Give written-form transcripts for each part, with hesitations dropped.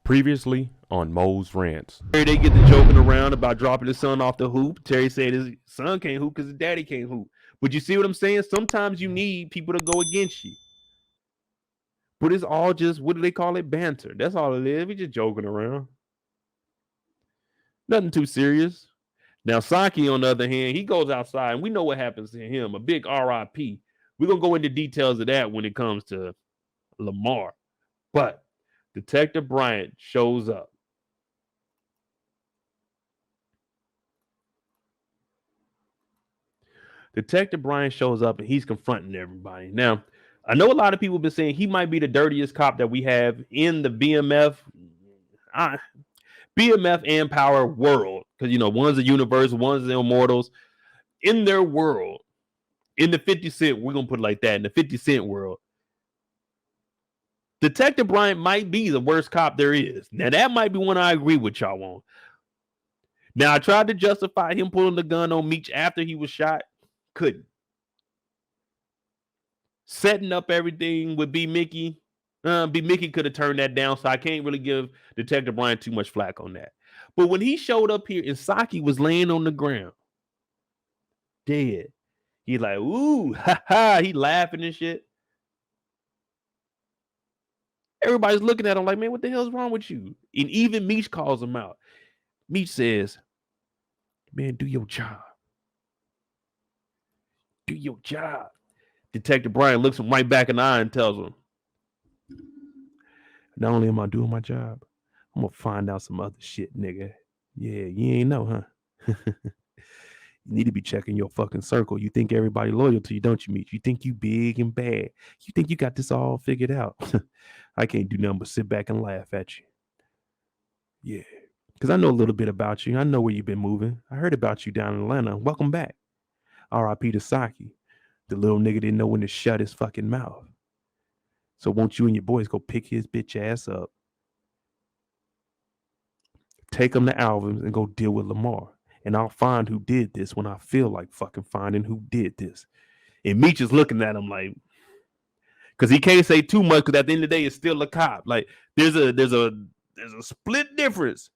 Previously on Moes Rants. They get to joking around about dropping his son off the hoop. Terry said his son can't hoop because his daddy can't hoop. But you see what I'm saying? Sometimes you need people to go against you. But it's all just, what do they call it? Banter. That's all it is. We just joking around. Nothing too serious. Now, Saki, on the other hand, he goes outside, and we know what happens to him. A big RIP. We're going to go into details of that when it comes to Lamar. But Detective Bryant shows up. Detective Bryant shows up, and he's confronting everybody. Now, I know a lot of people have been saying he might be the dirtiest cop that we have in the BMF and Power world. Because, you know, one's a universe, one's the Immortals. In their world, in the 50 Cent, we're going to put it like that, in the 50 Cent world, Detective Bryant might be the worst cop there is. Now, that might be one I agree with y'all on. Now, I tried to justify him pulling the gun on Meech after he was shot. Couldn't. Setting up everything with B. Mickey. B. Mickey could have turned that down, so I can't really give Detective Bryant too much flack on that. But when he showed up here and Saki was laying on the ground, dead, he like, ooh, ha ha, he laughing and shit. Everybody's looking at him like, man, what the hell's wrong with you? And even Meech calls him out. Meech says, man, do your job. Do your job. Detective Bryant looks him right back in the eye and tells him, not only am I doing my job, I'm going to find out some other shit, nigga. Yeah, you ain't know, huh? You need to be checking your fucking circle. You think everybody loyal to you, don't you, Meech? You think you big and bad. You think you got this all figured out. I can't do nothing but sit back and laugh at you. Yeah, because I know a little bit about you. I know where you've been moving. I heard about you down in Atlanta. Welcome back. R.I.P. to Saki. The little nigga didn't know when to shut his fucking mouth. So won't you and your boys go pick his bitch ass up, take him to Alvin's, and go deal with Lamar. And I'll find who did this when I feel like fucking finding who did this. And Meech is looking at him like, because he can't say too much, because at the end of the day, it's still a cop. Like, there's a split difference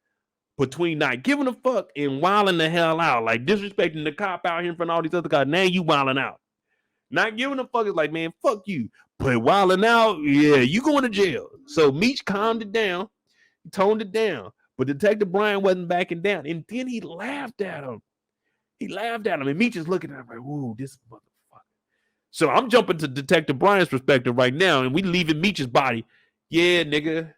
between not giving a fuck and wilding the hell out, like disrespecting the cop out here in front of all these other guys. Now you wilding out. Not giving a fuck is like, man, fuck you. But wilding out, yeah, you going to jail. So Meech calmed it down, toned it down. But Detective Bryant wasn't backing down. And then he laughed at him. And Meech is looking at him like, whoa, this motherfucker. So I'm jumping to Detective Bryant's perspective right now, and we leaving Meech's body. Yeah, nigga.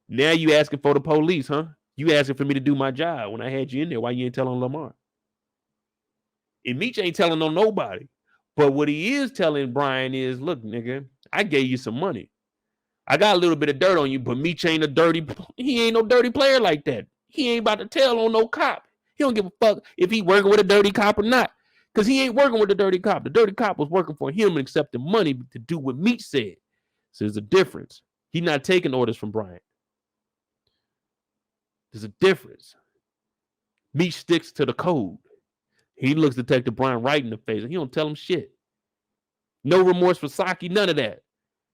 Now you asking for the police, huh? You asking for me to do my job when I had you in there. Why you ain't telling Lamar? And Meech ain't telling on nobody. But what he is telling Brian is, look, nigga, I gave you some money. I got a little bit of dirt on you, but Meech ain't he ain't no dirty player like that. He ain't about to tell on no cop. He don't give a fuck if he working with a dirty cop or not. Because he ain't working with the dirty cop. The dirty cop was working for him and accepting money to do what Meech said. So there's a difference. He's not taking orders from Bryant. There's a difference. Meech sticks to the code. He looks Detective Bryant right in the face, and he don't tell him shit. No remorse for Saki, none of that.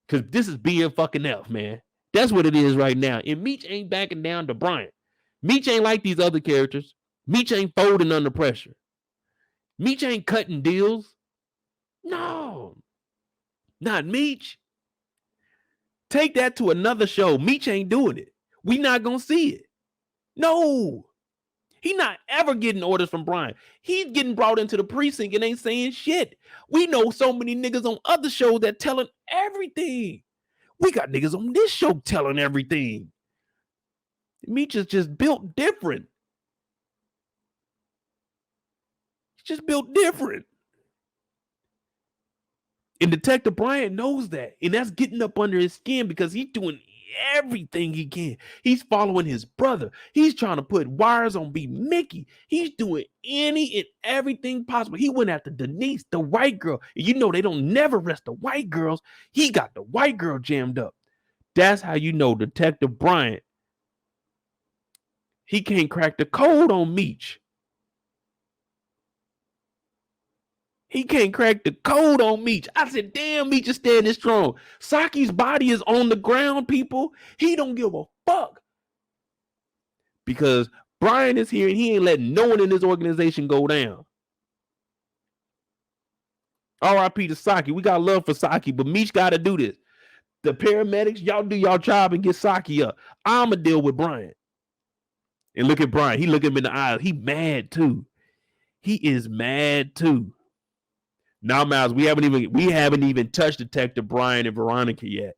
Because this is BMF, man. That's what it is right now. And Meech ain't backing down to Bryant. Meech ain't like these other characters. Meech ain't folding under pressure. Meech ain't cutting deals. No. Not Meech. Take that to another show. Meech ain't doing it. We not going to see it. No. He not ever getting orders from Bryant. He's getting brought into the precinct and ain't saying shit. We know so many niggas on other shows that telling everything. We got niggas on this show telling everything. Meech is just built different. He's just built different. And Detective Bryant knows that. And that's getting up under his skin because he's doing everything he can. He's following his brother. He's trying to put wires on B. Mickey. He's doing any and everything possible. He went after Denise, the white girl. And you know they don't never rest the white girls. He got the white girl jammed up. That's how you know Detective Bryant, he can't crack the code on Meech. He can't crack the code on Meech. I said, damn, Meech is standing strong. Saki's body is on the ground, people. He don't give a fuck. Because Bryant is here and he ain't letting no one in this organization go down. R.I.P. to Saki. We got love for Saki, but Meech got to do this. The paramedics, y'all do y'all job and get Saki up. I'ma deal with Bryant. And look at Bryant. He look him in the eyes. He mad too. He is mad too. Now, Miles, we haven't even touched Detective Bryant and Veronica yet.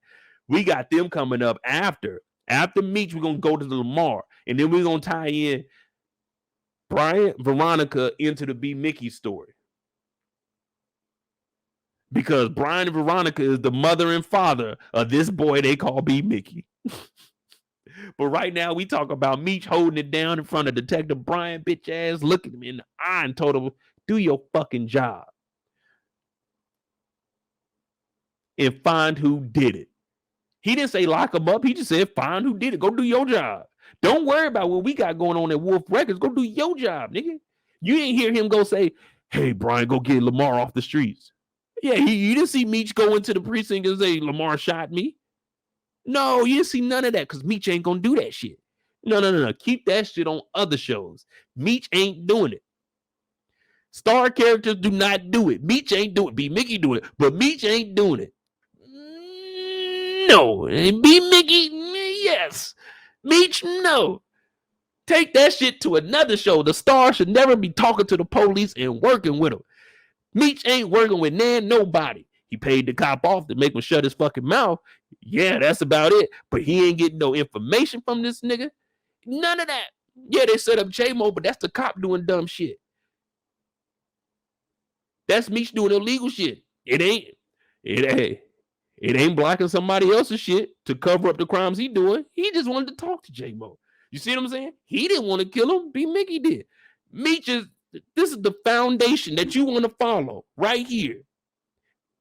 We got them coming up after. After Meech, we're gonna go to the Lamar, and then we're gonna tie in Bryant, Veronica into the B Mickey story. Because Bryant and Veronica is the mother and father of this boy they call B Mickey. But right now, we talk about Meech holding it down in front of Detective Bryant, bitch ass, looking him in the eye and told him, do your fucking job. And find who did it. He didn't say lock him up. He just said find who did it. Go do your job. Don't worry about what we got going on at Wolf Records. Go do your job, nigga. You ain't hear him go say, hey, Brian, go get Lamar off the streets. Yeah, you didn't see Meech go into the precinct and say Lamar shot me. No, you didn't see none of that because Meech ain't gonna do that shit. No. Keep that shit on other shows. Meech ain't doing it. Star characters do not do it. Meech ain't doing it. B Mickey do it, but Meech ain't doing it. No. B Mickey, yes. Meech, no. Take that shit to another show. The Star should never be talking to the police and working with them. Meech ain't working with nobody. He paid the cop off to make him shut his fucking mouth. Yeah, that's about it. But he ain't getting no information from this nigga. None of that. Yeah, they set up J-Mo, but that's the cop doing dumb shit. That's Meech doing illegal shit. It ain't blocking somebody else's shit to cover up the crimes he doing. He just wanted to talk to J-Mo. You see what I'm saying? He didn't want to kill him. B Mickey did. Meech is, this is the foundation that you want to follow right here.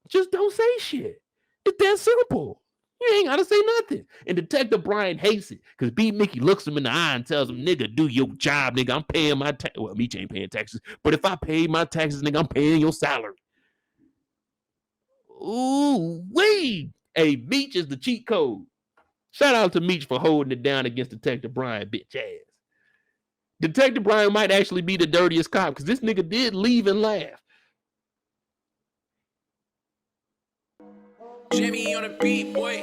Just don't say shit. It's that simple. You ain't got to say nothing. And Detective Bryant hates it because B Mickey looks him in the eye and tells him, nigga, do your job, nigga. I'm paying my taxes. Well, Meech ain't paying taxes. But if I pay my taxes, nigga, I'm paying your salary. Ooh, wait. Hey, Meech is the cheat code. Shout out to Meech for holding it down against Detective Bryant, bitch ass. Detective Bryant might actually be the dirtiest cop because this nigga did leave and laugh. Jimmy on the beat, boy.